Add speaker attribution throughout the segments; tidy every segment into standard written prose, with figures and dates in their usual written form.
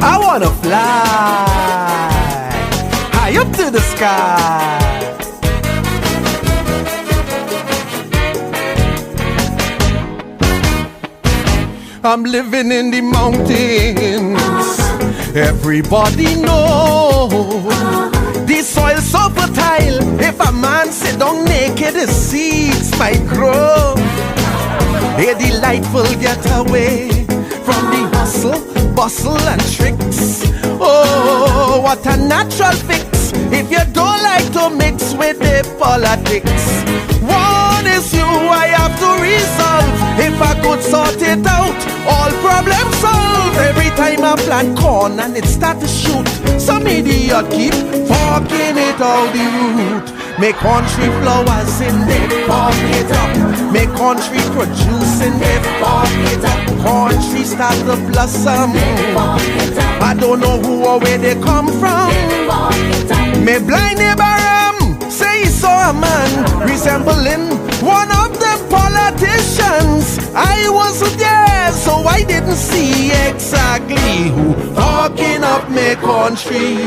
Speaker 1: I wanna fly high up to the sky. I'm living in the mountains. Everybody know the soil so fertile. If a man sit down naked, the seeds might grow. A delightful getaway from the hustle, bustle and tricks. Oh, what a natural fix if you don't like to mix with the politics. One issue I have to resolve. If I could sort it out, all problems solved. Every time I plant corn and it start to shoot, some idiot keep forking it out the root. Make country flowers in there, fork it up. Make country produce in there, fork it up. Country start to blossom. I don't know who or where they come from. Me blind neighbor say he saw a man resembling one of them politicians. I wasn't there, so I didn't see exactly who talking up me country.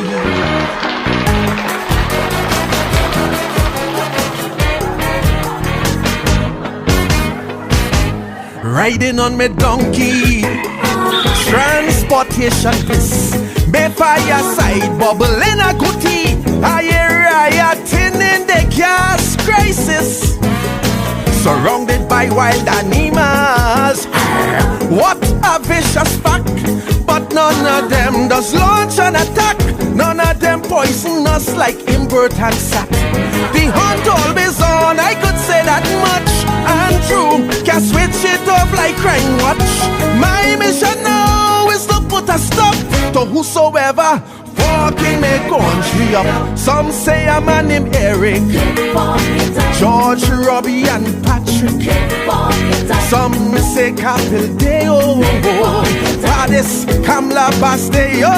Speaker 1: Riding on me donkey, transportation bliss. Me fireside bubbling a goodie. I hear rioting in the gas crisis. Surrounded by wild animals. What a vicious pack. But none of them does launch an attack. None of them poison us like Imbert and Sat. The hunt always on, I could say that much. And true, can switch it off like crime watch. My mission now is to put a stop to whosoever fucking me country up. Some say a man named Eric, George, Robbie and Patrick. Some say Capildeo, Paris, Kamla Basteo.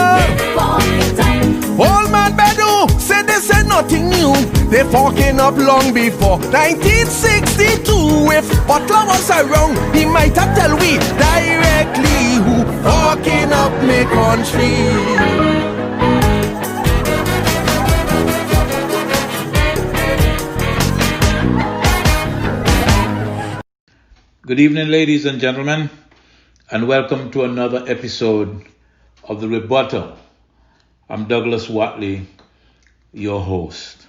Speaker 1: Old man Bedu said this ain't nothing new. They fucking up long before 1962. If Butler was around, he might have tell we directly who fucking up me country.
Speaker 2: Good evening, ladies and gentlemen, and welcome to another episode of the Rebuttal. I'm Douglas Wattley, your host.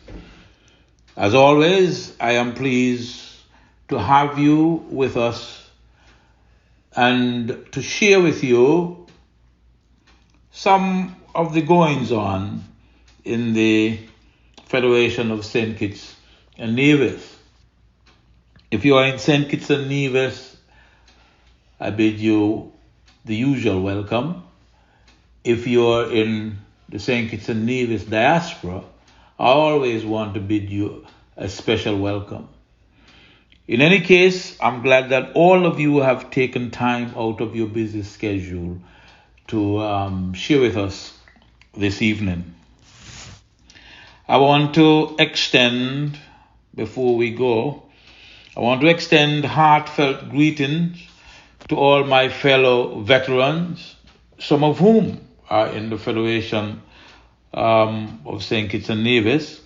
Speaker 2: As always, I am pleased to have you with us and to share with you some of the goings on in the Federation of St. Kitts and Nevis. If you are in St. Kitts and Nevis, I bid you the usual welcome. If you are in the St. Kitts and Nevis diaspora, I always want to bid you a special welcome. In any case, I'm glad that all of you have taken time out of your busy schedule to share with us this evening. I want to extend, before we go, I want to extend heartfelt greetings to all my fellow veterans, some of whom are in the Federation of St. Kitts and Nevis,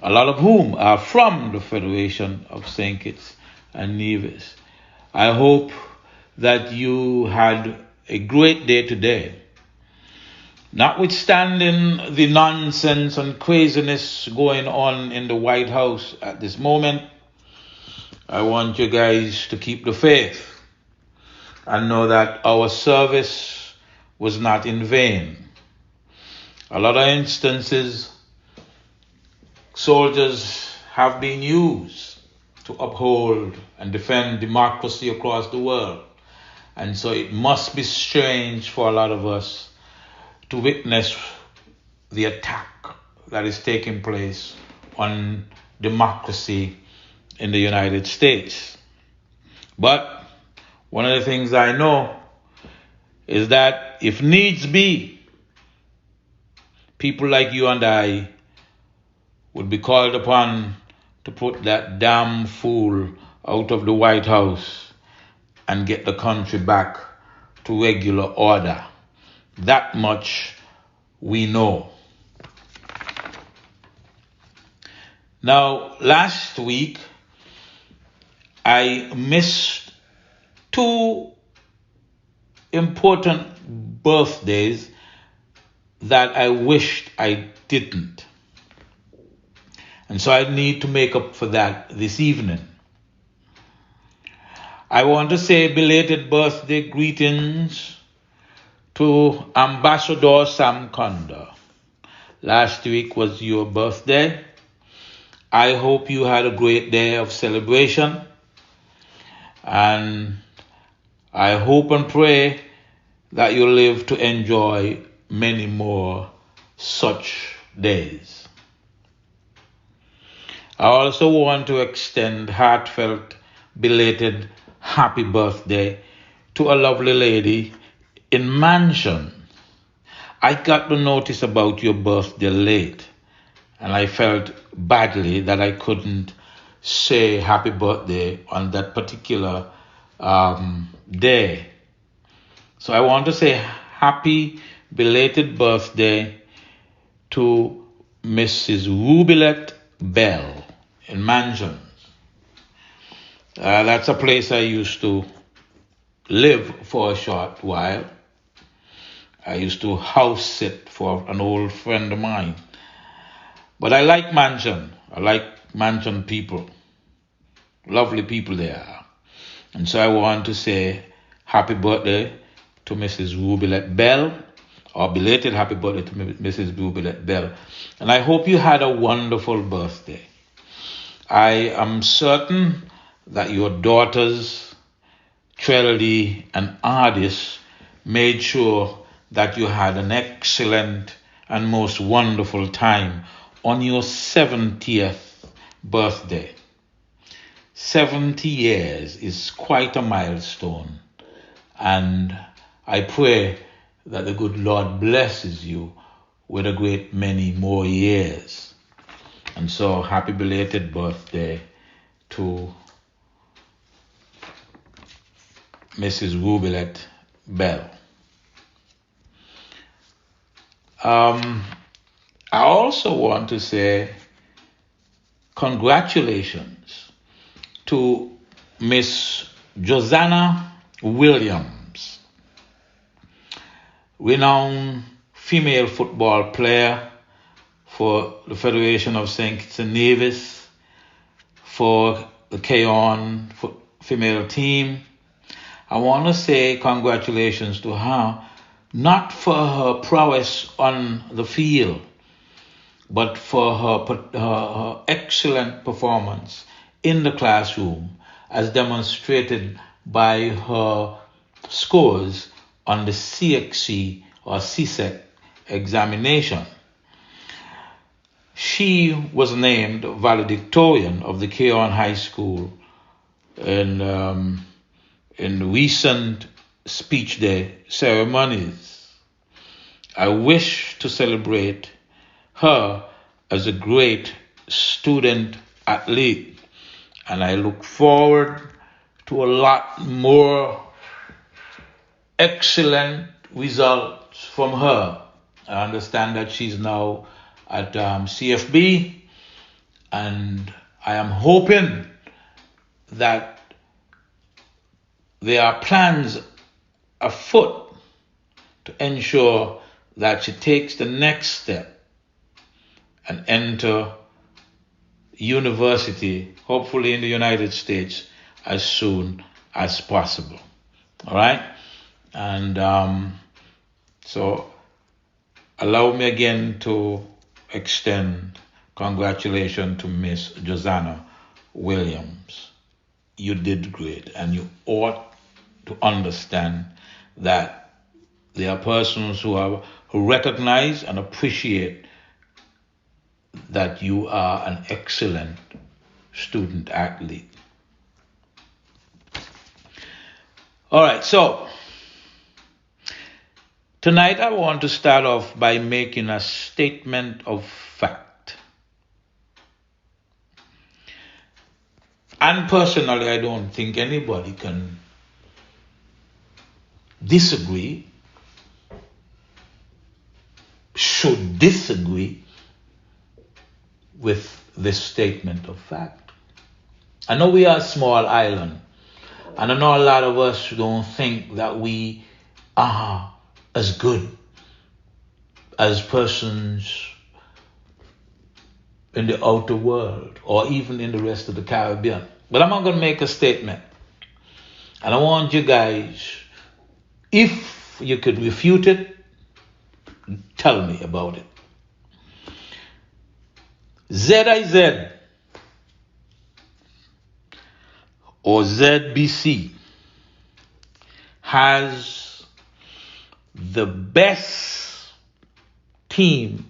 Speaker 2: a lot of whom are from the Federation of St. Kitts and Nevis. I hope that you had a great day today. Notwithstanding the nonsense and craziness going on in the White House at this moment, I want you guys to keep the faith and know that our service was not in vain. A lot of instances, soldiers have been used to uphold and defend democracy across the world. And so it must be strange for a lot of us to witness the attack that is taking place on democracy in the United States. But one of the things I know is that if needs be, people like you and I would be called upon to put that damn fool out of the White House and get the country back to regular order. That much we know. Now, last week, I missed two important birthdays that I wished I didn't. And so I need to make up for that this evening. I want to say belated birthday greetings to Ambassador Sam Conda. Last week was your birthday. I hope you had a great day of celebration. And I hope and pray that you live to enjoy many more such days. I also want to extend heartfelt, belated happy birthday to a lovely lady in Mansion. I got the notice about your birthday late, and I felt badly that I couldn't say happy birthday on that particular day. So I want to say happy belated birthday to Mrs. Rubilette Bell in Mansions. That's a place I used to live for a short while. I used to house sit for an old friend of mine. But I like Mansion. I like Mansion people. Lovely people there. And so I want to say happy birthday to Mrs. Rubilette Bell, or belated happy birthday to Mrs. Rubilette Bell. And I hope you had a wonderful birthday. I am certain that your daughters, Trelly and Ardis, made sure that you had an excellent and most wonderful time on your 70th birthday. 70 years is quite a milestone, and I pray that the good Lord blesses you with a great many more years. And so, happy belated birthday to Mrs. Rubilette Bell. I also want to say congratulations to Miss Josanna Williams, renowned female football player for the Federation of St. Kitts and Nevis, for the K-On female team. I want to say congratulations to her, not for her prowess on the field, but for her excellent performance in the classroom, as demonstrated by her scores on the CXC or CSEC examination. She was named valedictorian of the K-On High School in recent speech day ceremonies. I wish to celebrate her as a great student athlete, and I look forward to a lot more excellent results from her. I understand that she's now at CFB, and I am hoping that there are plans afoot to ensure that she takes the next step and enter university, hopefully in the United States, as soon as possible. All right? And so allow me again to extend congratulations to Miss Josanna Williams. You did great, and you ought to understand that there are persons who recognize and appreciate that you are an excellent student athlete. All right, so tonight I want to start off by making a statement of fact. And personally, I don't think anybody can disagree disagree with this statement of fact. I know we are a small island, and I know a lot of us don't think that we are as good as persons in the outer world or even in the rest of the Caribbean. But I'm not going to make a statement. And I want you guys, if you could refute it, tell me about it. ZIZ or ZBC has the best team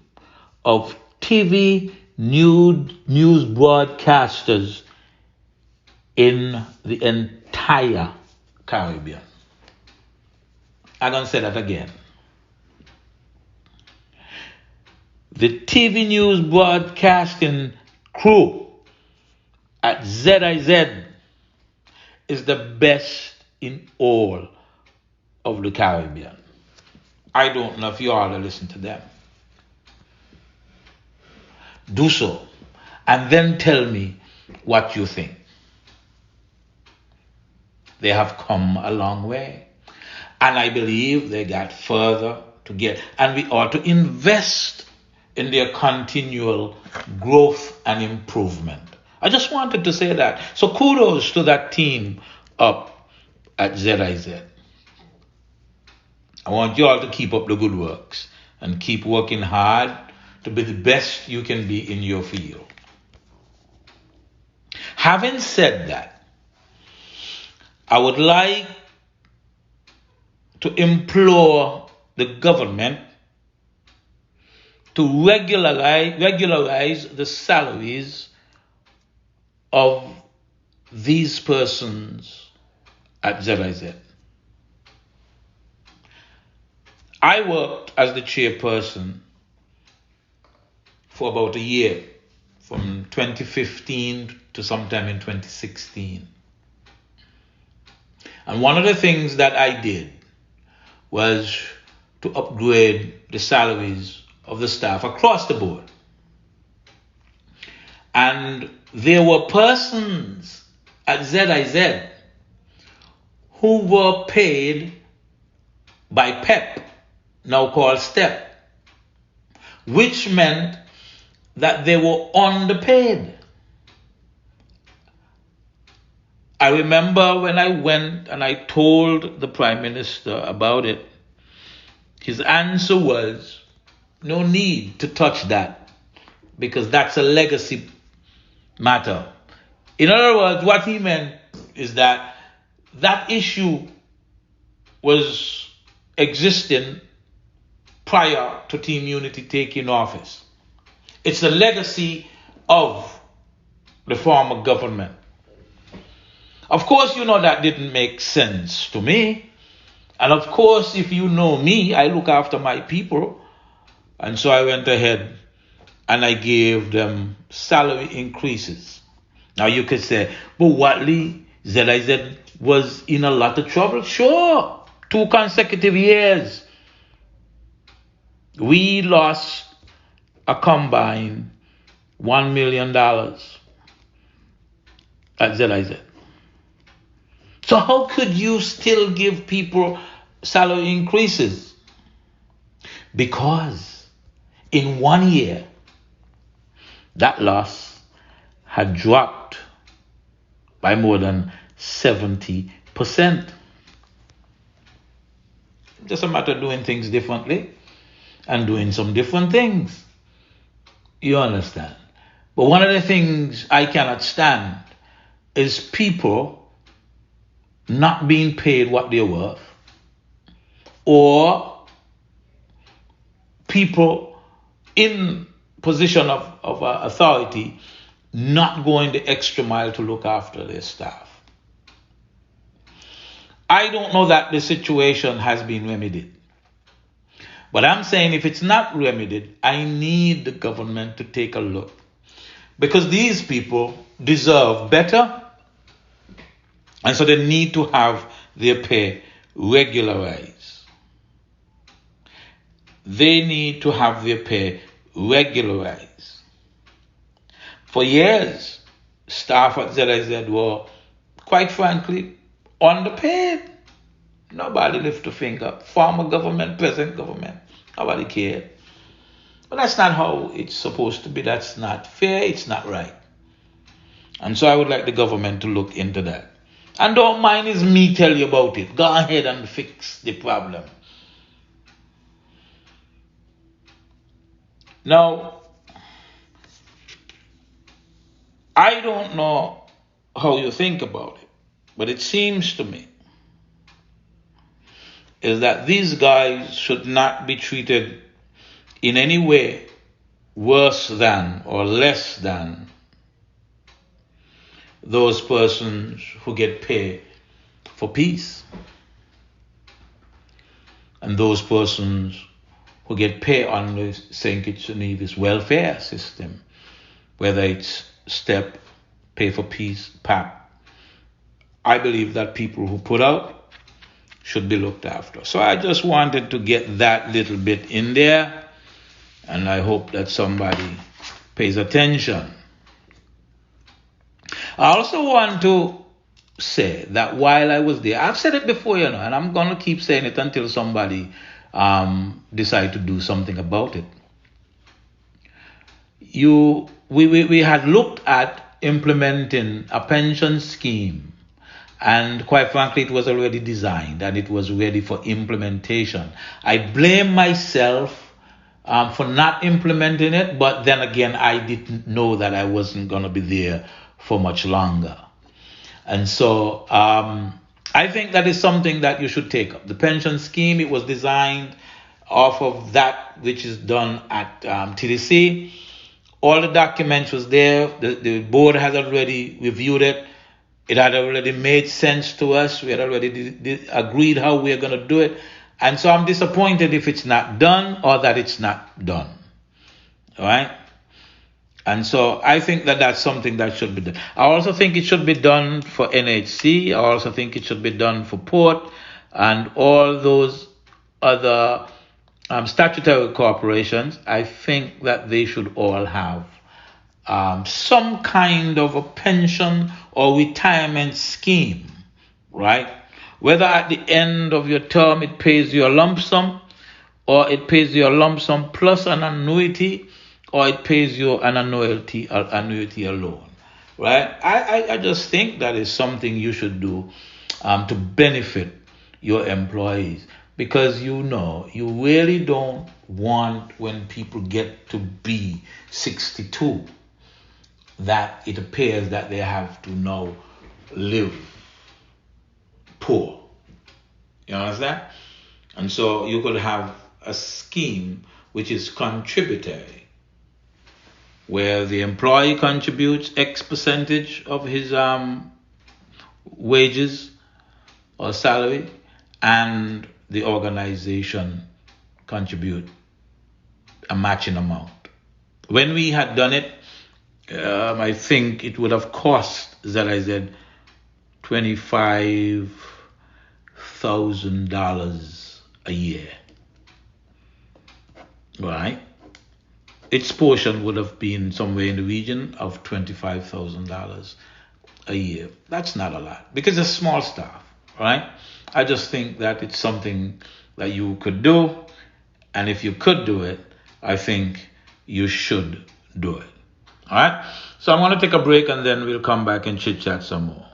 Speaker 2: of TV news broadcasters in the entire Caribbean. I'm going to say that again. The TV news broadcasting crew at ZIZ is the best in all of the Caribbean. I don't know if you ought to listen to them. Do so, and then tell me what you think. They have come a long way, and I believe they got further to get, and we ought to invest in their continual growth and improvement. I just wanted to say that. So kudos to that team up at ZIZ. I want you all to keep up the good works and keep working hard to be the best you can be in your field. Having said that, I would like to implore the government to regularize the salaries of these persons at ZIZ. I worked as the chairperson for about a year, from 2015 to sometime in 2016. And one of the things that I did was to upgrade the salaries of the staff across the board. And there were persons at ZIZ who were paid by PEP, now called STEP, which meant that they were underpaid. I remember when I went and I told the Prime Minister about it, his answer was, no need to touch that because that's a legacy matter. In other words, what he meant is that that issue was existing prior to Team Unity taking office. It's a legacy of the former government. Of course, you know that didn't make sense to me. And of course, if you know me, I look after my people. And so I went ahead and I gave them salary increases. Now you could say, but Wattley, ZIZ was in a lot of trouble. Sure, 2 consecutive years. We lost a combined $1 million at ZIZ. So how could you still give people salary increases? Because in 1 year, that loss had dropped by more than 70%. Just a matter of doing things differently and doing some different things. You understand? But one of the things I cannot stand is people not being paid what they're worth, or people in position of authority not going the extra mile to look after their staff. I don't know that the situation has been remedied. But I'm saying if it's not remedied, I need the government to take a look. Because these people deserve better, and so they need to have their pay regularized. they need to have their pay regularized. For years, staff at ZIZ were, quite frankly, underpaid. Nobody lifted a finger. Former government, present government, nobody cared. But that's not how it's supposed to be. That's not fair. It's not right. And so I would like the government to look into that. And don't mind is me tell you about it. Go ahead and fix the problem. Now, I don't know how you think about it, but it seems to me is that these guys should not be treated in any way worse than or less than those persons who get paid for peace, and those persons who get paid on the St. Kitts and Nevis welfare system, whether it's STEP, Pay for Peace, PAP. I believe that people who put out should be looked after. So I just wanted to get that little bit in there, and I hope that somebody pays attention. I also want to say that while I was there, I've said it before, and I'm going to keep saying it until somebody decide to do something about it. We had looked at implementing a pension scheme, and quite frankly, it was already designed and it was ready for implementation. I blame myself for not implementing it, but then again, I didn't know that I wasn't going to be there for much longer. And so I think that is something that you should take up. The pension scheme, it was designed off of that which is done at TDC. All the documents was there. The board had already reviewed it. It had already made sense to us. We had already agreed how we are going to do it. And so I'm disappointed if it's not done or that it's not done. All right? And so I think that that's something that should be done. I also think it should be done for NHC. I also think it should be done for Port and all those other statutory corporations. I think that they should all have some kind of a pension or retirement scheme, right? Whether at the end of your term it pays you a lump sum, or it pays you a lump sum plus an annuity, or it pays you an annuity alone, right? I just think that is something you should do to benefit your employees, because you really don't want when people get to be 62 that it appears that they have to now live poor. You understand? And so you could have a scheme which is contributory, where the employee contributes X percentage of his wages or salary, and the organization contribute a matching amount. When we had done it, I think it would have cost ZIZ $25,000 a year, right? Its portion would have been somewhere in the region of $25,000 a year. That's not a lot because it's small staff, right? I just think that it's something that you could do, and if you could do it, I think you should do it. All right? So I'm going to take a break, and then we'll come back and chit-chat some more.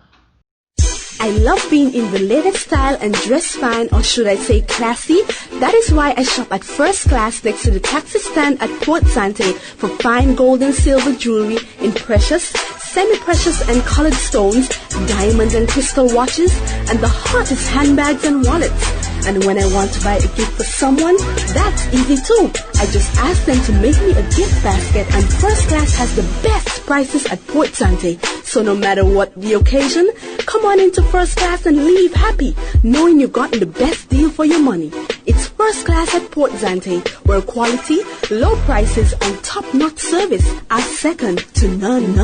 Speaker 3: I love being in the latest style and dress fine, or should I say classy. That is why I shop at First Class next to the taxi stand at Port Sante for fine gold and silver jewelry in precious, semi-precious and colored stones, diamond and crystal watches, and the hottest handbags and wallets. And when I want to buy a gift for someone, that's easy too. I just ask them to make me a gift basket, and First Class has the best prices at Port Sante. So no matter what the occasion, come on into First Class and leave happy, knowing you've gotten the best deal for your money. It's First Class at Port Sante, where quality, low prices, and top-notch service are second to none.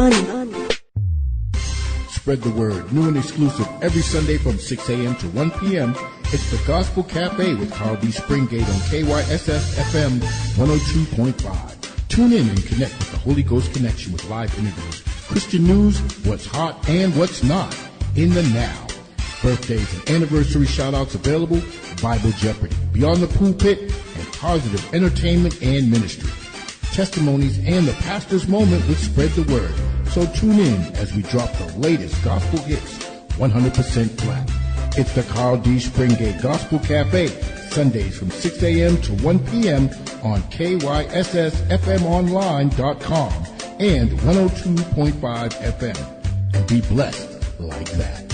Speaker 4: Spread the word. New and exclusive every Sunday from 6 a.m. to 1 p.m. It's the Gospel Cafe with Carl D. Springate on KYSS FM 102.5. Tune in and connect with the Holy Ghost Connection with live interviews, Christian news, what's hot and what's not, in the now. Birthdays and anniversary shout-outs available, Bible Jeopardy, Beyond the Pulpit, and positive entertainment and ministry. Testimonies and the pastor's moment will spread the word. So tune in as we drop the latest gospel hits, 100% black. It's the Carl D. Springate Gospel Cafe, Sundays from 6 a.m. to 1 p.m. on KYSSFMonline.com and 102.5 FM. And be blessed like that.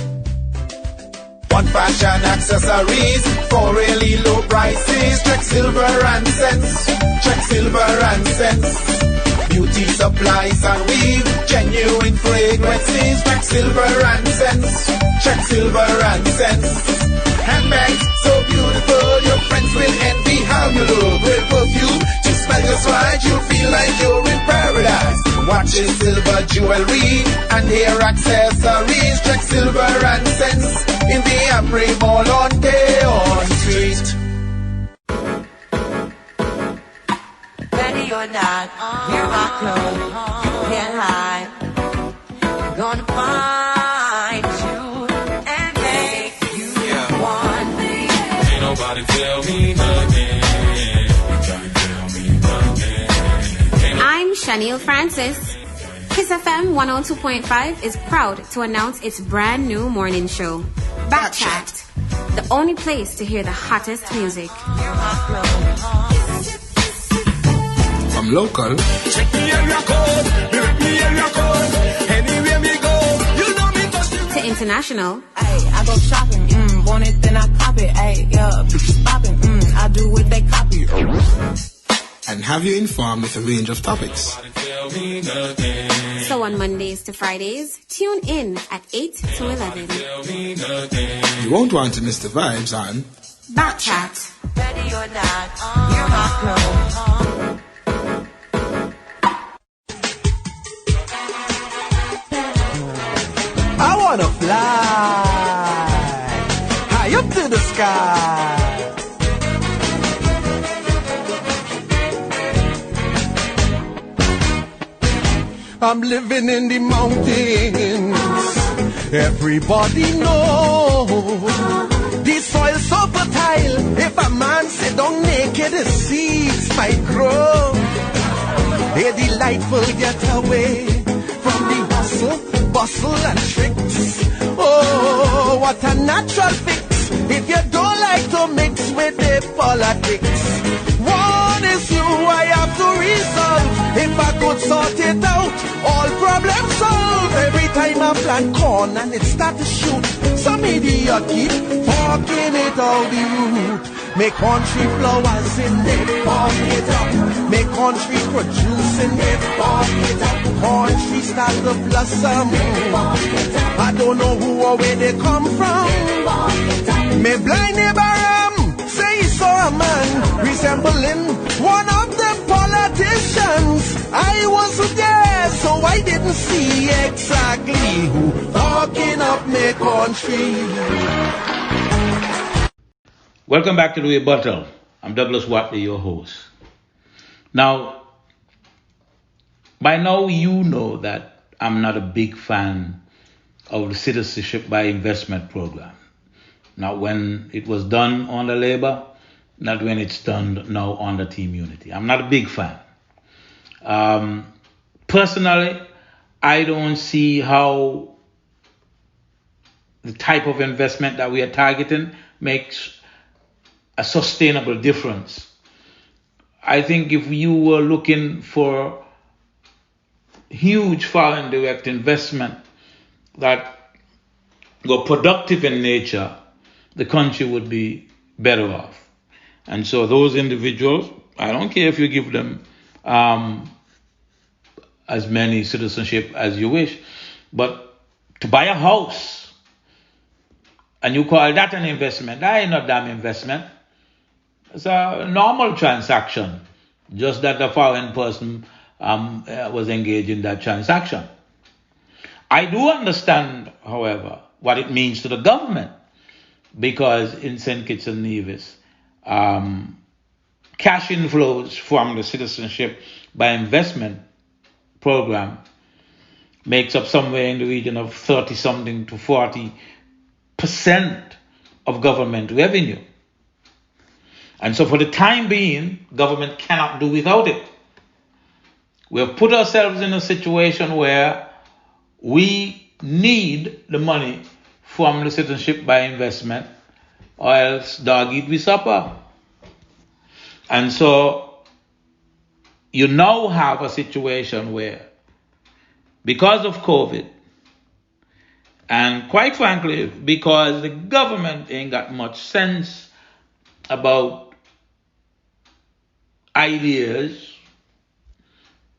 Speaker 5: One fashion accessories for really low prices. Check silver and cents. Check silver and cents. Beauty supplies and weave, genuine fragrances. Check silver and cents. Check silver and cents. Handbags so beautiful, your friends will envy how you look. With perfume to smell just right, you'll feel like you're in paradise. Watches, silver jewelry, and hair accessories. Check silver and cents in the Amri Mall on Keon Street.
Speaker 6: Ready or not, hear my clothes, you can't hide. Gonna find you and make you want me.
Speaker 7: Ain't nobody tell me nothing. Can't tell me nothing.
Speaker 8: I'm Shaniel Francis. Kyssfm 102.5 is proud to announce its brand new morning show, Backchat, the only place to hear the hottest music.
Speaker 7: I'm local.
Speaker 5: Check me area code, me area code. Anywhere me go, you know me touch the
Speaker 8: To international,
Speaker 6: Ay, I go shopping, want it then I cop it. Ay, yeah, bitches popping, I do what they copy.
Speaker 7: And have you informed with a range of topics.
Speaker 8: so on Mondays to Fridays, tune in at 8 to 11.
Speaker 7: You won't want to miss the vibes on
Speaker 8: Backchat.
Speaker 6: Ready or not, hear my clothes.
Speaker 1: I wanna fly high up to the sky. I'm living in the mountains. Everybody knows the soil so fertile. If a man sit down naked, the seeds might grow. A delightful getaway from the hustle, bustle and tricks. Oh, what a natural fix if you don't like to mix with the politics. One issue I have to resolve. If I could sort it out, all problems solved. Every time I plant corn and it start to shoot, some idiot keep fucking it out the root. Make country flowers in it, fuck it up. Make country produce in it, fuck it up. Country start to blossom. I don't know who or where they come from. Me blind neighbor say he saw a man resembling one of the politicians. I wasn't there, so I didn't see exactly who fucking up me country.
Speaker 2: Welcome back to the Rebuttal. I'm Douglas Wattley, your host. Now, by now you know that I'm not a big fan of the citizenship by investment program. Not when it was done under Labour, not when it's done now under Team Unity. I'm not a big fan. Personally, I don't see how the type of investment that we are targeting makes a sustainable difference. I think if you were looking for huge foreign direct investment that were productive in nature, the country would be better off. And so those individuals, I don't care if you give them as many citizenship as you wish, but to buy a house and you call that an investment, that ain't no damn investment. It's a normal transaction, just that the foreign person was engaged in that transaction. I do understand, however, what it means to the government, because in St. Kitts and Nevis, cash inflows from the citizenship by investment program makes up somewhere in the region of 30 something to 40% of government revenue. And so for the time being, government cannot do without it. We have put ourselves in a situation where we need the money from the citizenship by investment, or else dog eat we supper. And so you now have a situation where, because of COVID, and quite frankly, because the government ain't got much sense about ideas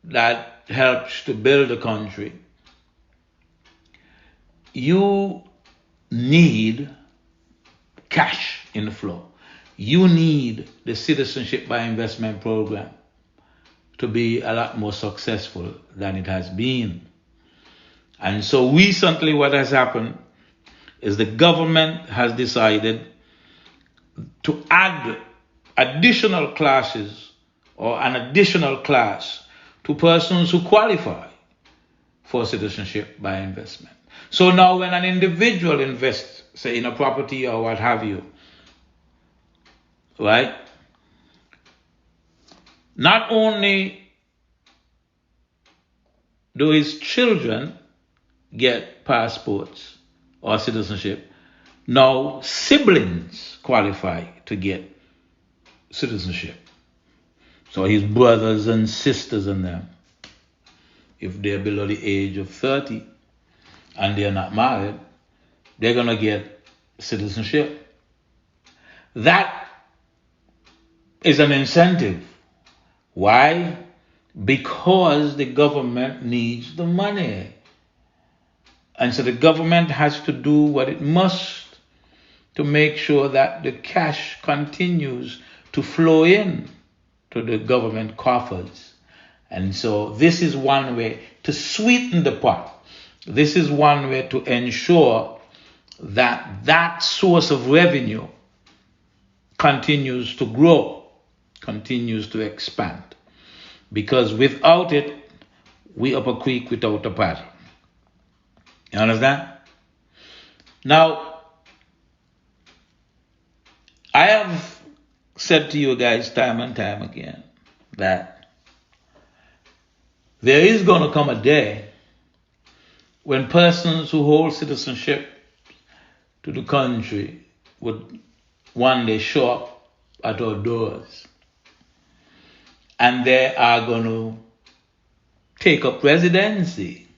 Speaker 2: that helps to build a country, you need cash inflow. You need the citizenship by investment program to be a lot more successful than it has been. And so recently what has happened is the government has decided to add additional classes or an additional class to persons who qualify for citizenship by investment. So now when an individual invests, say in a property or what have you, right? Not only do his children get passports or citizenship, now siblings qualify to get citizenship. So his brothers and sisters and them, if they're below the age of 30 and they're not married, they're going to get citizenship. That is an incentive. Why? Because the government needs the money. And so the government has to do what it must to make sure that the cash continues to flow in to the government coffers. And so this is one way to sweeten the pot. This is one way to ensure that that source of revenue continues to grow, continues to expand. Because without it, we up a creek without a paddle. You understand? Now, I have said to you guys time and time again that there is going to come a day when persons who hold citizenship to the country would one day show up at our doors, and they are going to take up residency.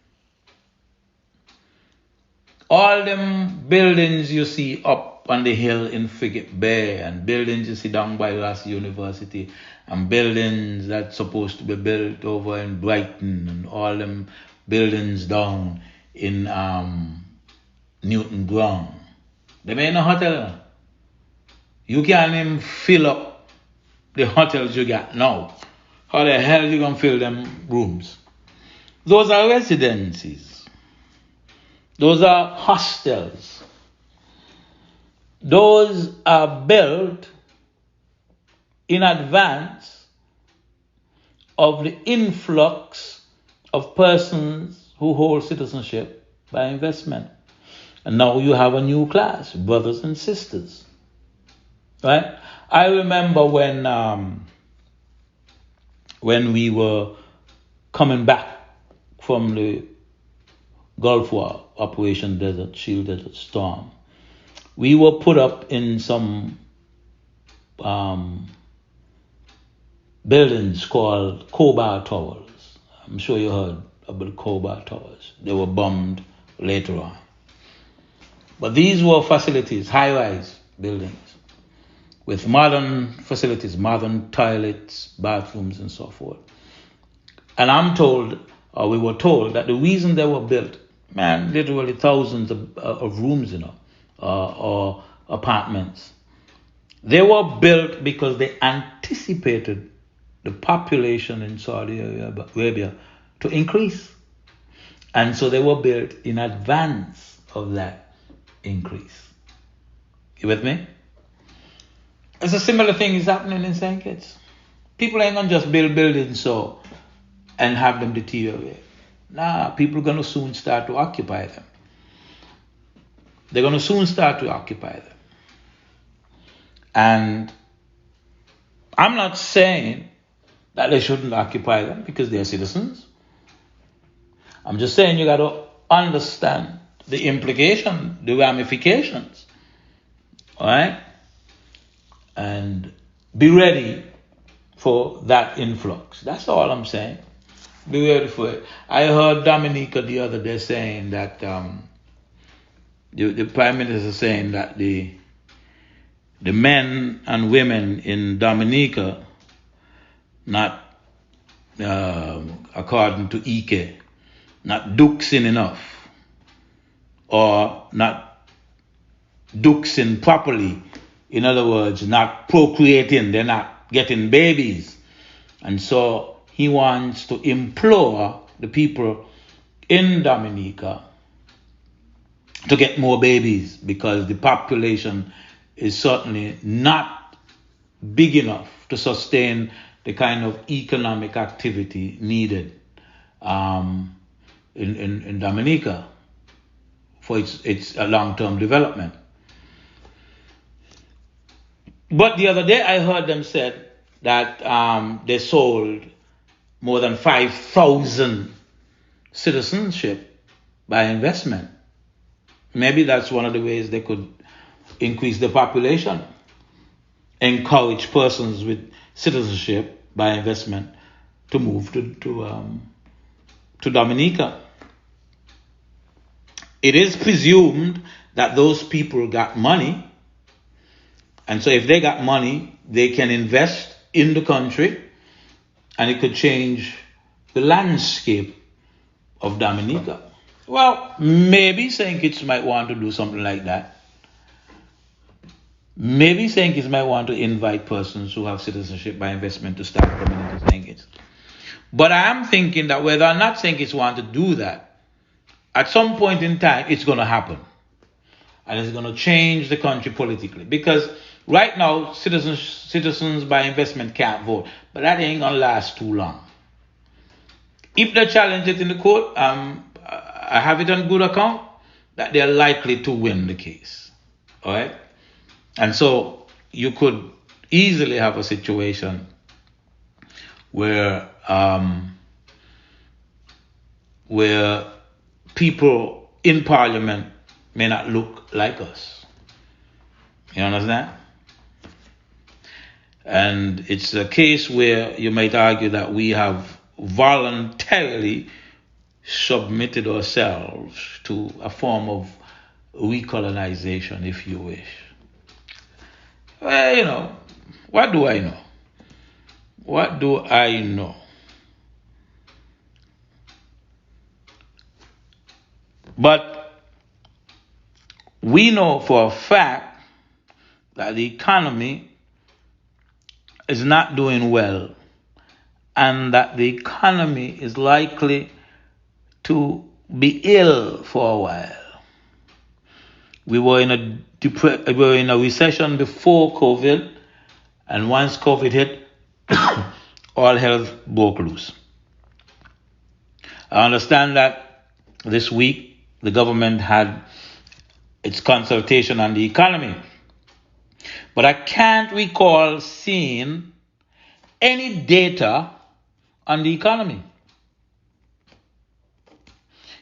Speaker 2: All them buildings you see up on the hill in Frigate Bay, and buildings you see down by Ross University, and buildings that's supposed to be built over in Brighton, and all them buildings down in Newton Ground. They ain't no hotel. You can't even fill up the hotels you got now. How the hell you gonna fill them rooms? Those are residencies. Those are hostels. Those are built in advance of the influx of persons who hold citizenship by investment. And now you have a new class, brothers and sisters. Right? I remember when we were coming back from the Gulf War, Operation Desert Shield, Desert Storm, we were put up in some buildings called Cobar Towers. I'm sure you heard about Cobar Towers. They were bombed later on. But these were facilities, high-rise buildings, with modern facilities, modern toilets, bathrooms, and so forth. And I'm told, or we were told, that the reason they were built, man, literally thousands of rooms, or apartments, they were built because they anticipated the population in Saudi Arabia to increase. And so they were built in advance of that increase. You with me? It's a similar thing is happening in St. Kitts. People ain't gonna just build buildings so and have them deteriorate. Nah, people are gonna soon start to occupy them. They're gonna soon start to occupy them. And I'm not saying that they shouldn't occupy them because they're citizens. I'm just saying you got to understand the implication, the ramifications, all right? And be ready for that influx. That's all I'm saying. Be ready for it. I heard Dominica the other day saying that the Prime Minister saying that the men and women in Dominica, not according to Ike, not duxing enough, or not duxing properly. In other words, not procreating, they're not getting babies. And so he wants to implore the people in Dominica to get more babies because the population is certainly not big enough to sustain the kind of economic activity needed in Dominica for its long-term development. But the other day I heard them said that they sold more than 5,000 citizenship by investment. Maybe that's one of the ways they could increase the population, encourage persons with citizenship by investment to move to Dominica. It is presumed that those people got money, and so if they got money, they can invest in the country, and it could change the landscape of Dominica. Well, maybe St. Kitts might want to do something like that. Maybe St. Kitts might want to invite persons who have citizenship by investment to start coming into St. Kitts. But I am thinking that whether or not St. Kitts want to do that, at some point in time, it's going to happen. And it's going to change the country politically. Because right now, citizens by investment can't vote. But that ain't going to last too long. If they challenge it in the court, I have it on good account that they're likely to win the case. All right? And so you could easily have a situation where people in Parliament may not look like us. You understand? And it's a case where you might argue that we have voluntarily submitted ourselves to a form of recolonization, if you wish. Well, what do I know? What do I know? But we know for a fact that the economy is not doing well, and that the economy is likely to be ill for a while. We were in a recession before COVID, and once COVID hit, all hell broke loose. I understand that this week the government had its consultation on the economy, but I can't recall seeing any data on the economy.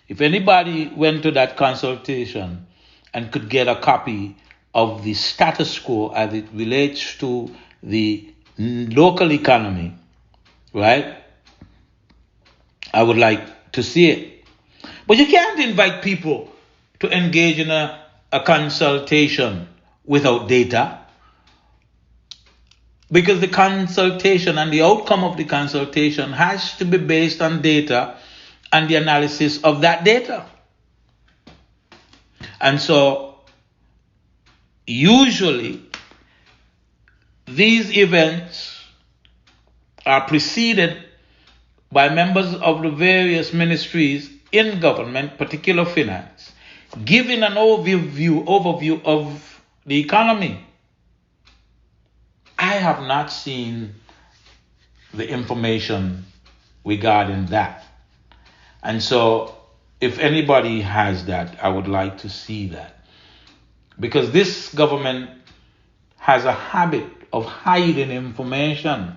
Speaker 2: If anybody went to that consultation and could get a copy of the status quo as it relates to the local economy, right? I would like to see it. But you can't invite people to engage in a consultation without data, because the consultation and the outcome of the consultation has to be based on data and the analysis of that data. And so usually these events are preceded by members of the various ministries in government, particular finance, giving an overview of the economy. I have not seen the information regarding that. And so if anybody has that, I would like to see that. Because this government has a habit of hiding information.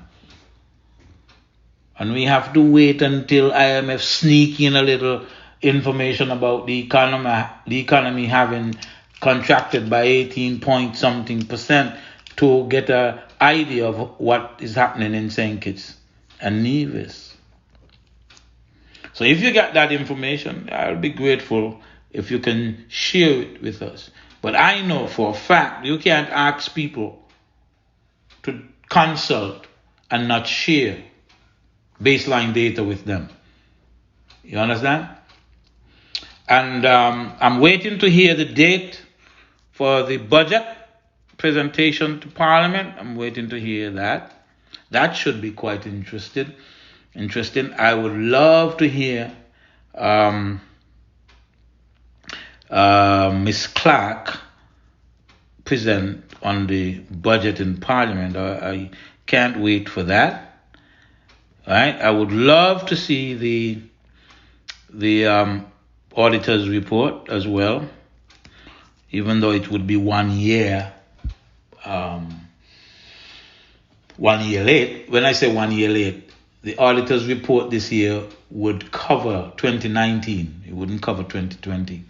Speaker 2: And we have to wait until IMF sneak in a little information about the economy having contracted by 18-point-something% to get an idea of what is happening in St. Kitts and Nevis. So if you got that information, I'll be grateful if you can share it with us. But I know for a fact you can't ask people to consult and not share baseline data with them. You understand? And I'm waiting to hear the date for the budget presentation to Parliament. I'm waiting to hear that. That should be quite interesting. I would love to hear Miss Clark present on the budget in Parliament. I can't wait for that. Right? I would love to see the auditor's report as well, even though it would be 1 year. 1 year late. When I say 1 year late, the auditor's report this year would cover 2019. It wouldn't cover 2020.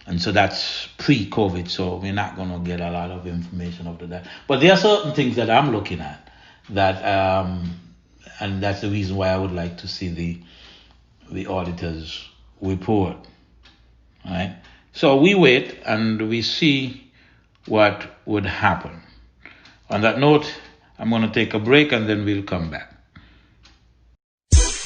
Speaker 2: And so that's pre-COVID, so we're not going to get a lot of information after that. But there are certain things that I'm looking at that, and that's the reason why I would like to see the auditor's report. All right? So we wait and we see what would happen. On that note, I'm going to take a break and then we'll come back.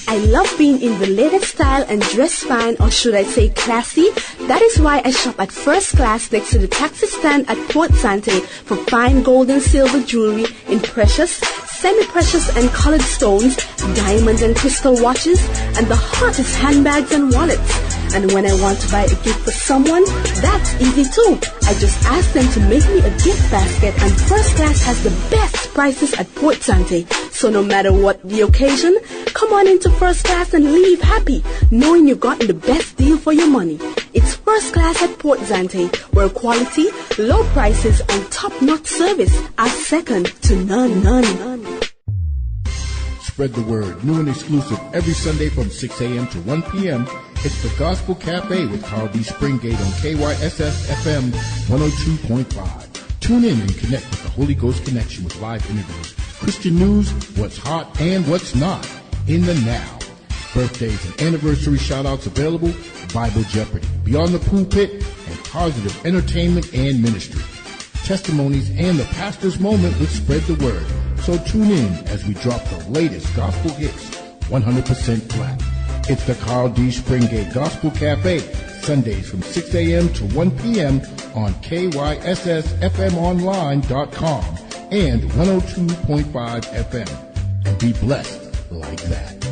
Speaker 3: I love being in the latest style and dress fine, or should I say classy. That is why I shop at First Class next to the taxi stand at Port Sante for fine gold and silver jewelry in precious, semi-precious and colored stones, diamond and crystal watches, and the hottest handbags and wallets. And when I want to buy a gift for someone, that's easy too. I just ask them to make me a gift basket, and First Class has the best prices at Port Sante. So no matter what the occasion, come on into First Class and leave happy, knowing you've gotten the best deal for your money. It's First Class at Port Sante, where quality, low prices, and top-notch service are second to none.
Speaker 4: Spread the word. New and exclusive every Sunday from 6 a.m. to 1 p.m. It's the Gospel Cafe with Carl B. Springate on KYSS FM 102.5. Tune in and connect with the Holy Ghost Connection with live interviews, Christian news, what's hot and what's not in the now. Birthdays and anniversary shout-outs available, Bible Jeopardy, Beyond the Pulpit, and positive entertainment and ministry. Testimonies and the pastor's moment with Spread the Word. So tune in as we drop the latest gospel hits, 100% flat. It's the Carl D. Springate Gospel Cafe, Sundays from 6 a.m. to 1 p.m. on KYSSFMonline.com and 102.5 FM. And be blessed like that.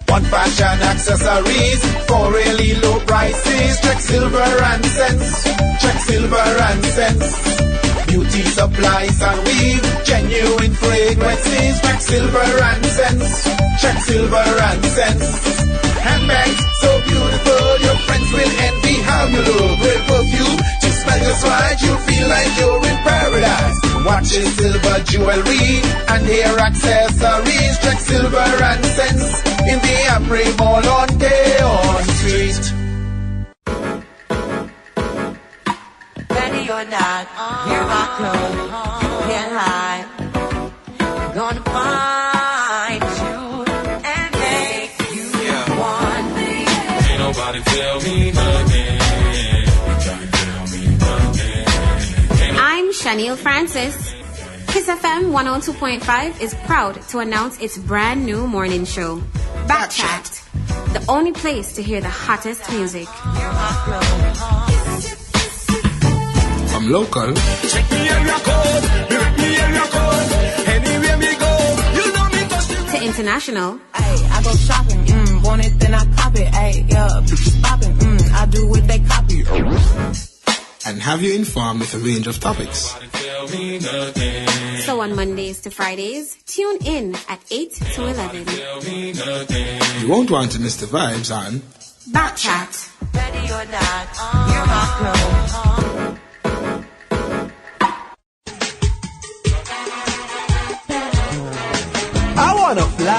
Speaker 5: One fashion accessories for really low prices. Check silver and cents. Check silver and cents. Beauty supplies and weave, genuine fragrances. Check silver and cents. Check silver and cents. Handbags so beautiful, your friends will envy how you look. With perfume to smell just right, you'll feel like you're in paradise. Watches, silver jewelry, and hair accessories. Check silver and cents in the Amri Mall on Keon Street.
Speaker 6: Ready or not, hear my clothes, you can't hide. I'm gonna find you and make you want me.
Speaker 7: Ain't nobody tell me nothing. Can't tell me nothing.
Speaker 8: I'm Shaniel Francis. Kyssfm 102.5 is proud to announce its brand new morning show, Backchat, the only place to hear the hottest music.
Speaker 1: I'm local.
Speaker 7: Check me area code, direct me area code. Anywhere me go, you know me touch the
Speaker 8: To international,
Speaker 6: Ay, I go shopping, want it then I cop it. Ay, yeah, bitches popping, I do what they copy.
Speaker 9: and have you informed with a range of topics.
Speaker 8: So on Mondays to Fridays, tune in at 8 to 11.
Speaker 9: You won't want to miss the vibes on
Speaker 8: Back Chat.
Speaker 6: Ready or not, you're my clothes.
Speaker 1: I wanna fly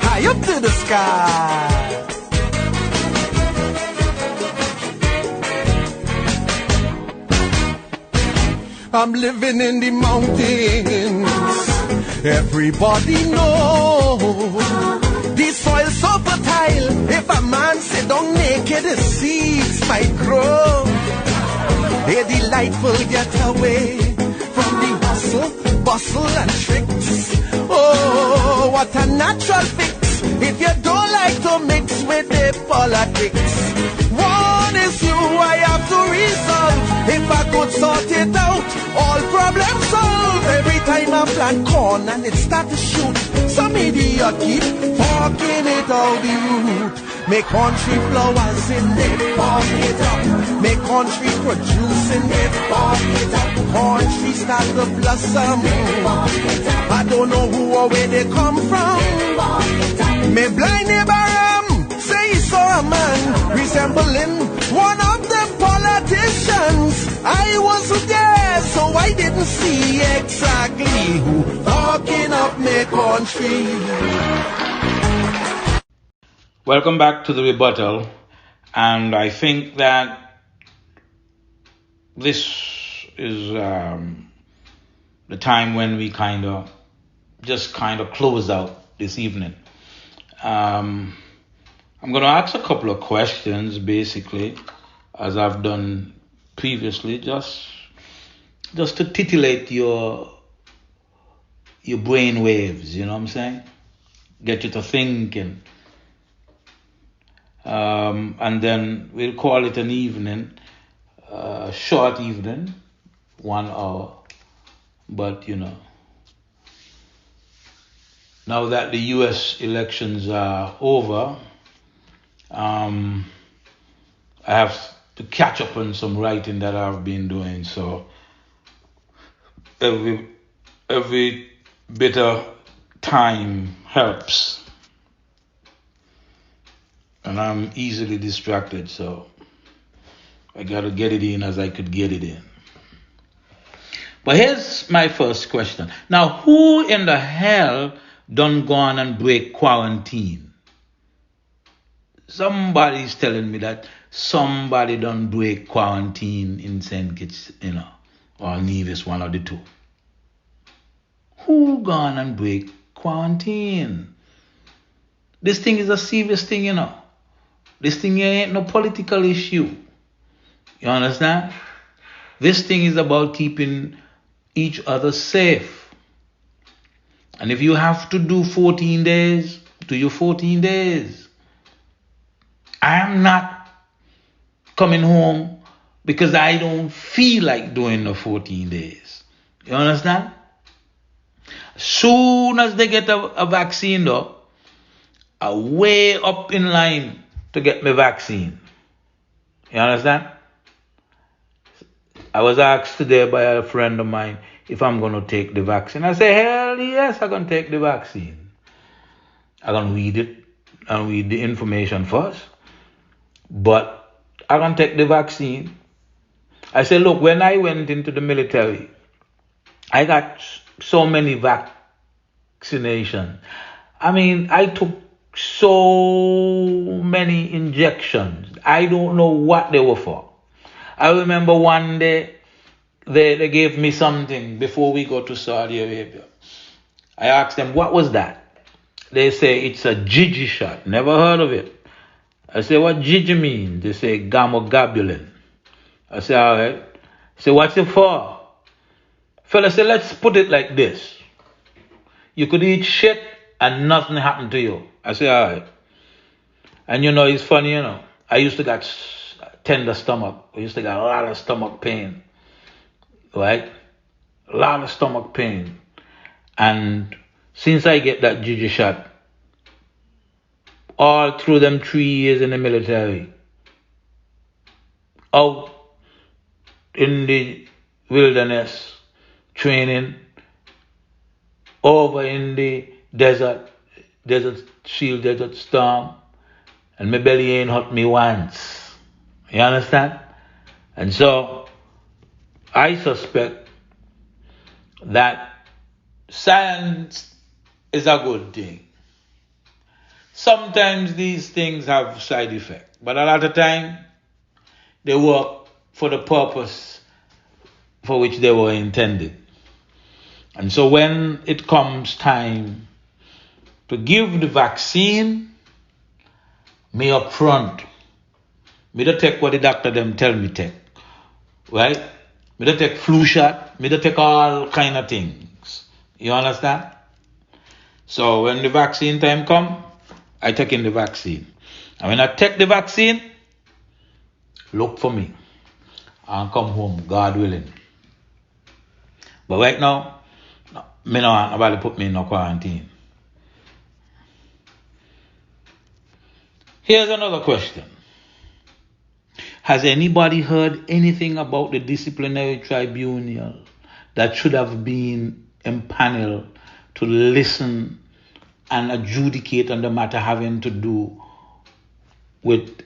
Speaker 1: high up to the sky. I'm living in the mountains. Everybody knows the soil so fertile. If a man sit down naked, the seeds might grow. A delightful getaway from the hustle, bustle and tricks. Oh, what a natural fix if you don't like to mix with the politics. One is you I have to resolve. If I could sort it out, all problems solved. Every time I plant corn and it start to shoot, some idiot keep forking it out the root. Make country flowers in it, fork it up. Make country produce in it, fork it up. Country start to blossom. I don't know who or where they come from. Me blind neighbor say he saw a man resembling one of them politicians. I wasn't there, so I didn't see exactly who forking up me country.
Speaker 2: Welcome back to the rebuttal, and I think that this is the time when we kind of close out this evening. I'm going to ask a couple of questions, basically, as I've done previously, just to titillate your brain waves, you know what I'm saying? Get you to thinking. And then we'll call it an evening, short evening, 1 hour. But, you know, now that the U.S. elections are over, I have to catch up on some writing that I've been doing. So every bit of time helps. And I'm easily distracted, so I got to get it in as I could get it in. But here's my first question. Now, who in the hell done gone and break quarantine? Somebody's telling me that somebody done break quarantine in St. Kitts, you know, or Nevis, one of the two. Who gone and break quarantine? This thing is a serious thing, you know. This thing ain't no political issue. You understand? This thing is about keeping each other safe. And if you have to do 14 days, do your 14 days. I am not coming home because I don't feel like doing the 14 days. You understand? Soon as they get a vaccine though, I'm way up in line to get my vaccine. You understand? I was asked today by a friend of mine if I'm going to take the vaccine. I say, hell yes, I'm going to take the vaccine. I'm going to read it and read the information first. But I'm going to take the vaccine. I say, look, when I went into the military, I got so many vaccinations. I mean, I took so many injections. I don't know what they were for. I remember one day they gave me something before we go to Saudi Arabia. I asked them, what was that? They say it's a Gigi shot. Never heard of it. I say, what Gigi mean? They say gamma-globulin. I say, all right. I say, what's it for? Fella say, let's put it like this. You could eat shit and nothing happened to you. I say, all right. And you know, it's funny, you know. I used to get tender stomach. I used to get a lot of stomach pain. Right? A lot of stomach pain. And since I get that Gigi shot, all through them 3 years in the military, out in the wilderness, training over in the desert shield, desert storm, and my belly ain't hurt me once. You understand? And so I suspect that science is a good thing. Sometimes these things have side effects, but a lot of time they work for the purpose for which they were intended. And so when it comes time to give the vaccine, me up front, me don't take what the doctor them tell me take, right? Me don't take flu shot, me don't take all kind of things. You understand? So when the vaccine time come, I take in the vaccine. And when I take the vaccine, look for me and come home, God willing. But right now, me no want nobody put me in no quarantine. Here's another question. Has anybody heard anything about the disciplinary tribunal that should have been empaneled to listen and adjudicate on the matter having to do with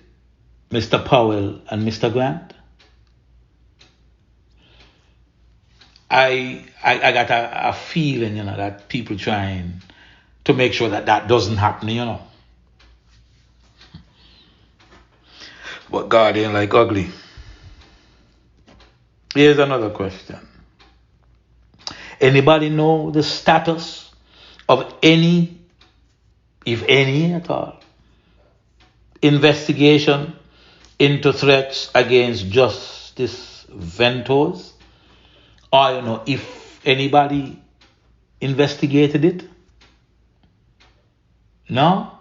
Speaker 2: Mr. Powell and Mr. Grant? I got a feeling, that people trying to make sure that doesn't happen, But God ain't like ugly. Here's another question. Anybody know the status of any, if any at all, investigation into threats against Justice Ventos? Or, if anybody investigated it? No?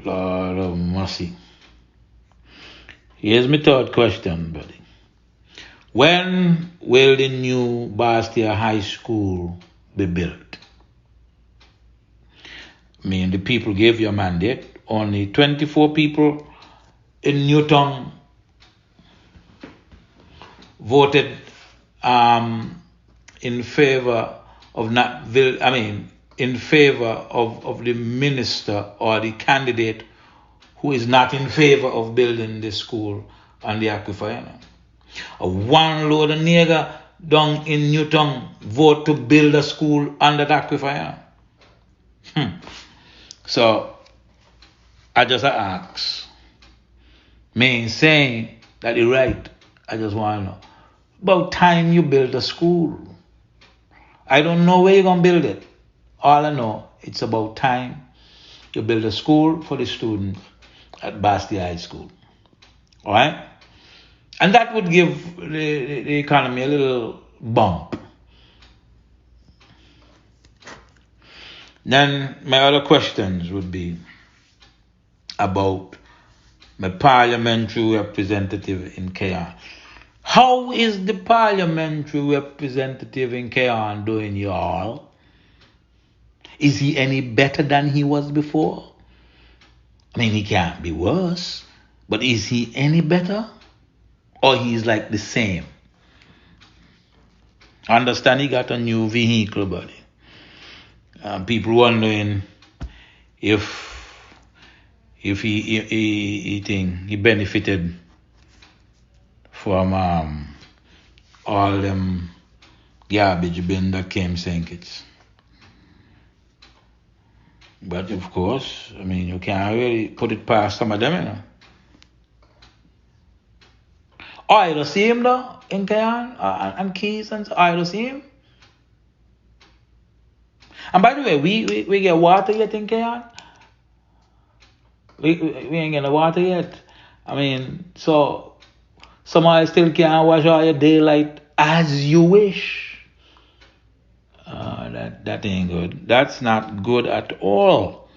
Speaker 2: Lord of mercy. Here's my third question, buddy. When will the new Bastia High School be built? The people gave you a mandate. Only 24 people in Newtown voted in favor of in favor of the minister or the candidate who is not in favor of building the school on the aquifer. One load of nigger down in Newtown vote to build a school on that aquifer. So I just ask. Me ain't saying that you're right. I just want to know. About time you build a school. I don't know where you're going to build it. All I know, it's about time you build a school for the students at Bastia High School. All right? And that would give the economy a little bump. Then my other questions would be about my parliamentary representative in Cairn. How is the parliamentary representative in Cairn doing, y'all? Is he any better than he was before? He can't be worse. But is he any better? Or he's like the same? I understand he got a new vehicle, buddy. People wondering if he benefited from all them garbage bin that came St. Kitts. But of course, you can't really put it past some of them, I don't see him though in Cairn and Keys, and I don't see him. And by the way, we get water yet in Cairn? We ain't getting water yet. So somebody still can't wash all your daylight as you wish. That ain't good. That's not good at all.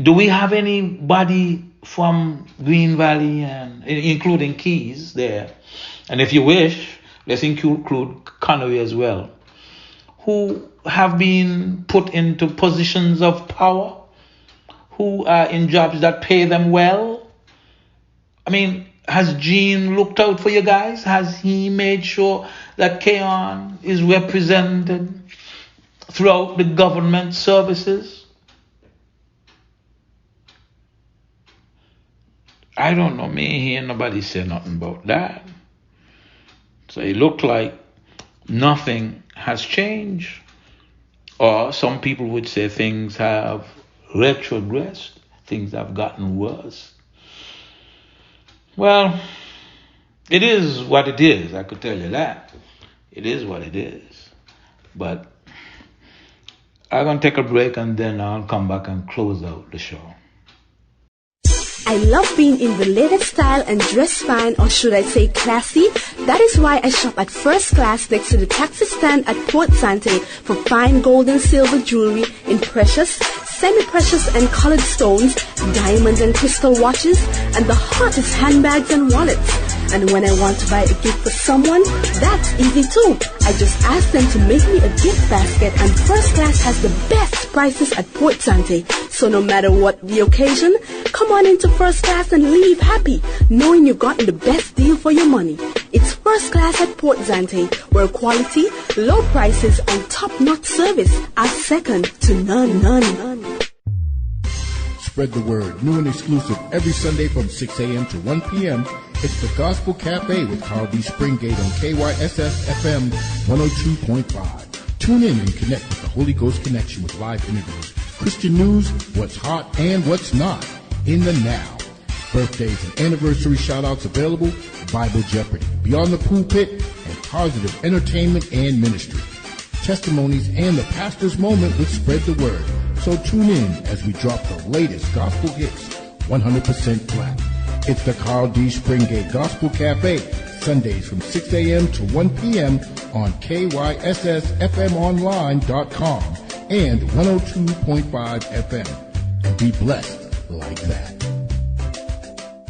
Speaker 2: Do we have anybody from Green Valley, and including Keys there? And if you wish, let's include Conway as well, who have been put into positions of power, who are in jobs that pay them well. I mean, has Gene looked out for you guys? Has he made sure that Keon is represented throughout the government services? I don't know. Me hear nobody say nothing about that. So it looked like nothing has changed. Or some people would say things have retrogressed. Things have gotten worse. Well, it is what it is. I could tell you that. It is what it is. But I'm going to take a break and then I'll come back and close out the show.
Speaker 3: I love being in the latest style and dress fine, or should I say classy. That is why I shop at First Class next to the taxi stand at Port Sante for fine gold and silver jewelry in precious, semi-precious and colored stones, diamond and crystal watches, and the hottest handbags and wallets. And when I want to buy a gift for someone, that's easy too. I just ask them to make me a gift basket, and First Class has the best prices at Port Sante. So no matter what the occasion, come on into First Class and leave happy, knowing you've gotten the best deal for your money. It's First Class at Port Sante, where quality, low prices, and top-notch service are second to none.
Speaker 4: Spread the word. New and exclusive every Sunday from 6 a.m. to 1 p.m. It's the Gospel Cafe with Carl D. Springate on KYSS FM 102.5. Tune in and connect with the Holy Ghost Connection with live interviews, Christian news, what's hot and what's not in the now. Birthdays and anniversary shout-outs available, Bible Jeopardy, Beyond the Pulpit, and positive entertainment and ministry. Testimonies and the pastor's moment with Spread the Word. So tune in as we drop the latest gospel hits, 100% black. It's the Carl D. Springate Gospel Cafe, Sundays from 6 a.m. to 1 p.m. on KYSSFMonline.com and 102.5 FM. And be blessed like that.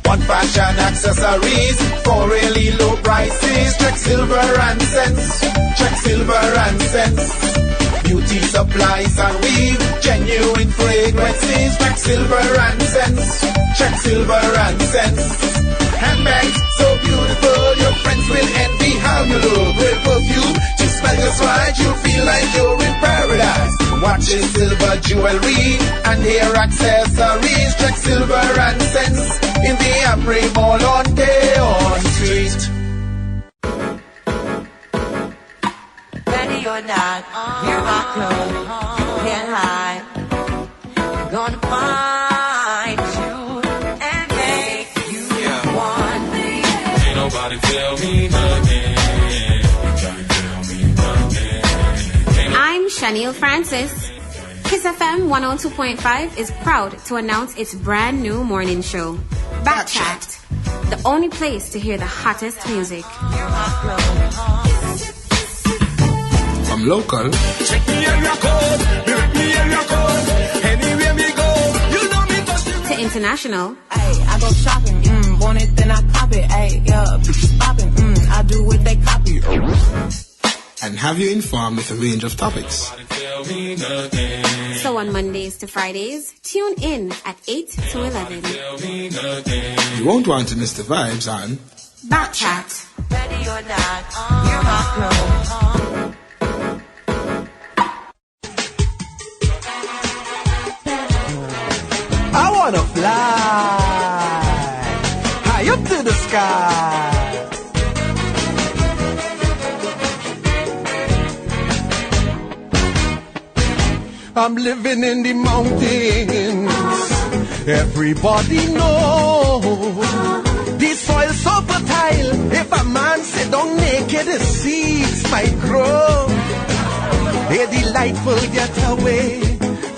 Speaker 5: One fashion accessories for really low prices. Check silver and cents. Check silver and cents. Beauty supplies and weave, genuine fragrances. Check silver and cents. Check silver and cents. Handbags so beautiful, your friends will envy how you look. With perfume to smell just right, you'll feel like you're in paradise. Watches, silver jewelry, and hair accessories. Check silver and cents in the Amri Mall on Keon Street.
Speaker 6: Ready or not, you're my clothes, can't hide. Gonna find you and make you want me.
Speaker 7: Ain't nobody tell me nothing. Can't tell me nothing.
Speaker 8: I'm Shaniel Francis. Kyssfm 102.5 is proud to announce its brand new morning show, Backchat, the only place to hear the hottest music.
Speaker 9: From local
Speaker 7: Check me area code, me area code. Anywhere me go, you know me touch the
Speaker 8: to international,
Speaker 10: Ay, I go shopping, want it then I cop it. Ay, yeah, bitches popping, I do what they copy.
Speaker 9: and have you informed with a range of topics.
Speaker 7: tell me nothing.
Speaker 8: so on Mondays to Fridays, tune in at 8 to 11.
Speaker 7: Tell me nothing.
Speaker 9: You won't want to miss the vibes on
Speaker 8: Backchat.
Speaker 6: Ready or not, you're my clothes.
Speaker 1: I wanna fly high up to the sky. I'm living in the mountains. Everybody knows the soil so fertile. If a man sit down naked, the seeds might grow. A delightful getaway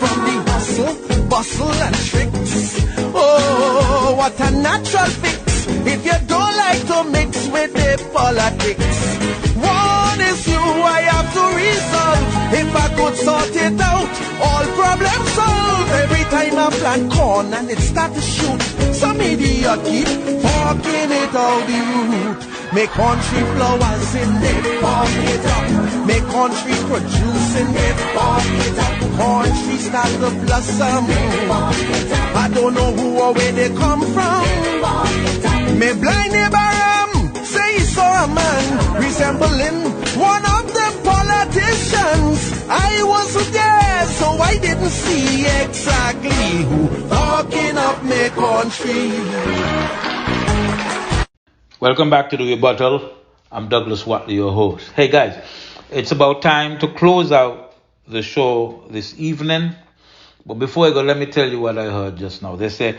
Speaker 1: from the hustle, bustle and tricks. Oh, what a natural fix if you don't like to mix with the politics. One issue I have to resolve. If I could sort it out, all problems solved. Every time I plant corn and it start to shoot, some idiot keep forking it out the root. Make country flowers in it, pump it up. Make country producing it, pump it up. Country start to blossom. I don't know who or where they come from. Me blind neighbor say he saw a man resembling one of the politicians. I wasn't there, so I didn't see exactly who talking up me country.
Speaker 2: Welcome back to the Rebuttal. I'm Douglas Wattley, your host. Hey guys, it's about time to close out the show this evening. But before I go, let me tell you what I heard just now. They say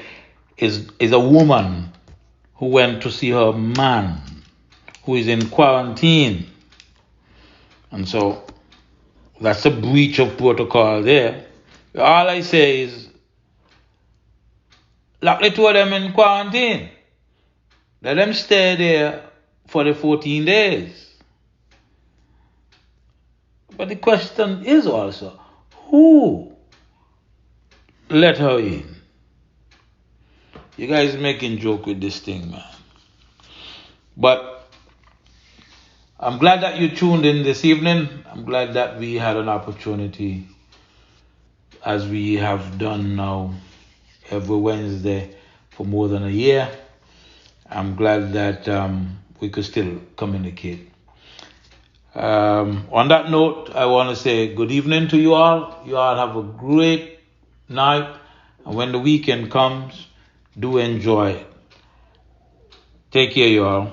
Speaker 2: is a woman who went to see her man who is in quarantine. And so that's a breach of protocol there. All I say is lock the two of them in quarantine. Let them stay there for the 14 days. But the question is also, who let her in? You guys making joke with this thing, man. But I'm glad that you tuned in this evening. I'm glad that we had an opportunity, as we have done now every Wednesday for more than a year. I'm glad that we could still communicate. On that note, I want to say good evening to you all. You all have a great night. And when the weekend comes, do enjoy it. Take care, you all.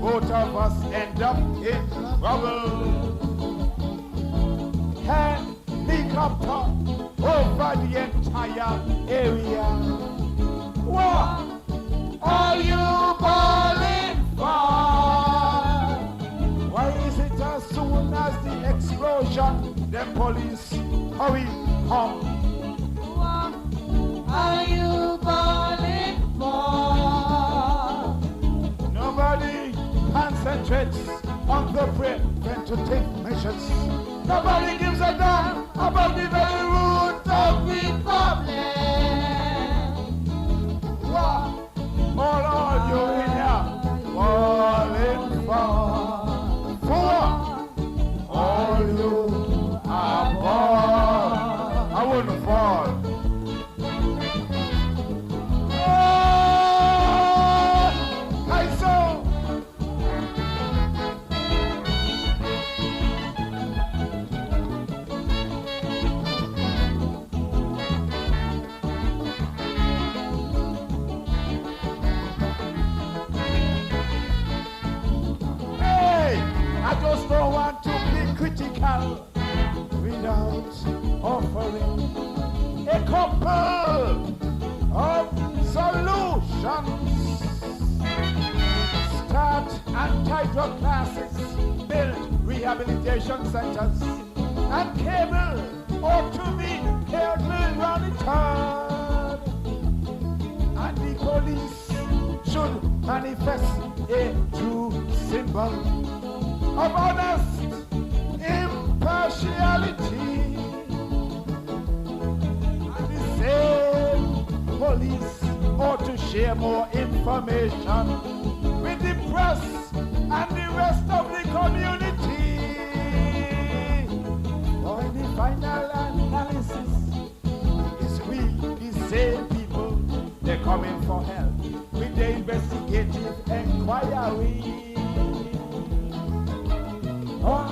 Speaker 11: both of us end up in trouble. Helicopter over the entire area. What are you calling for? Why is it as soon as the explosion, the police hurry come?
Speaker 6: What are you calling for?
Speaker 11: Nobody concentrates on the preventative measures. Nobody gives a damn about the very root of the problem. What? All you in here falling for? All you are born. I wouldn't fall. I saw. I just don't want to be critical without offering a couple of solutions. Start anti-drug classes, build rehabilitation centers, and cable ought to be carefully monitored. And the police should manifest a true symbol of honest impartiality. And the same police ought to share more information with the press and the rest of the community. For in the final analysis, it's we, the same people, they're coming for help with the investigative inquiry. What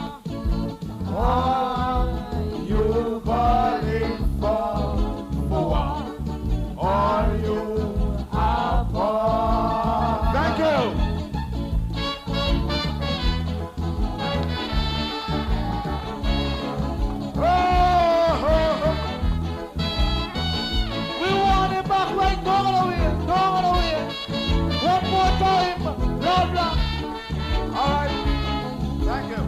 Speaker 11: are you calling for? What are you are for? Thank you. We want it back right. Don't away. One more time. Blah, blah. All right. Thank you.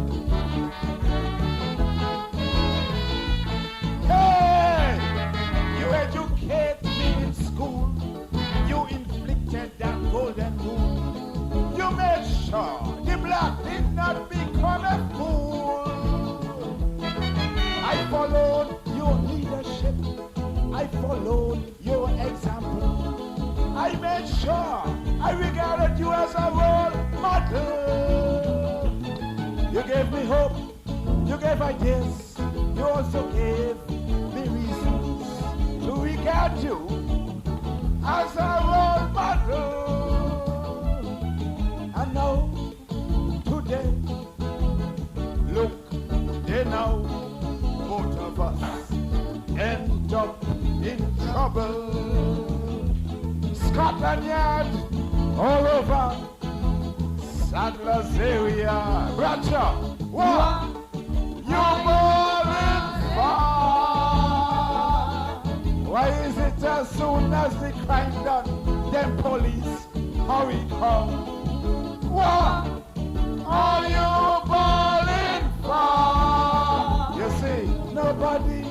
Speaker 11: Hey! You educate me in school. You inflicted that golden rule. You made sure the black did not become a fool. I followed your leadership. I followed your example. I made sure I regarded you as a role model. You gave me hope, you gave ideas, you also gave me reasons to regard you as a role model. And now, today, look, they know both of us end up in trouble. Scotland Yard, all over Sadler's area. Bradshaw, what? You balling for? Why is it as soon as the crime done, them police hurry come? What are you balling for? You see, nobody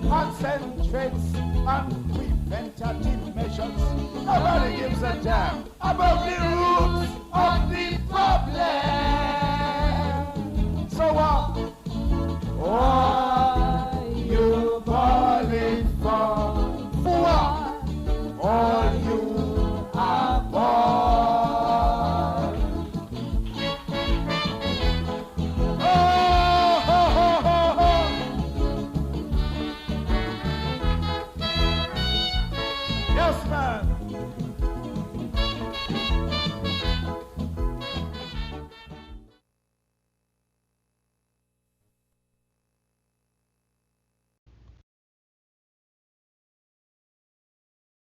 Speaker 11: concentrates on preventative measures. Nobody gives a damn about the